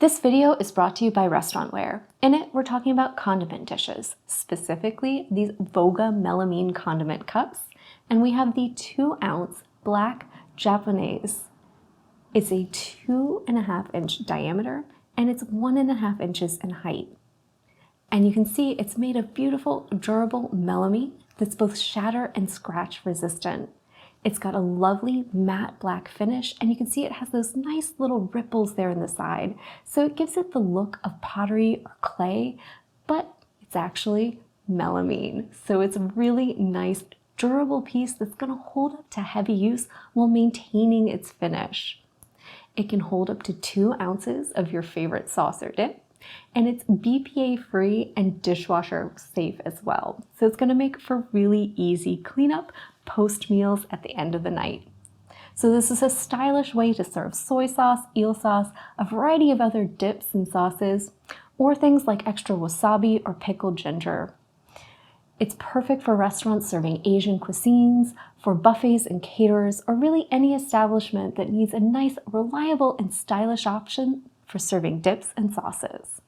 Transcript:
This video is brought to you by Restaurantware. In it, we're talking about condiment dishes, specifically these Voga Melamine Condiment Cups, and we have the 2-ounce black Japanese. It's a 2.5-inch diameter, and it's 1.5 inches in height. And you can see it's made of beautiful, durable melamine that's both shatter and scratch resistant. It's got a lovely matte black finish, and you can see it has those nice little ripples there in the side. So it gives it the look of pottery or clay, but it's actually melamine. So it's a really nice, durable piece that's gonna hold up to heavy use while maintaining its finish. It can hold up to 2 ounces of your favorite sauce or dip, and it's BPA free and dishwasher safe as well. So it's gonna make for really easy cleanup post meals at the end of the night. So this is a stylish way to serve soy sauce, eel sauce, a variety of other dips and sauces, or things like extra wasabi or pickled ginger. It's perfect for restaurants serving Asian cuisines, for buffets and caterers, or really any establishment that needs a nice, reliable, and stylish option for serving dips and sauces.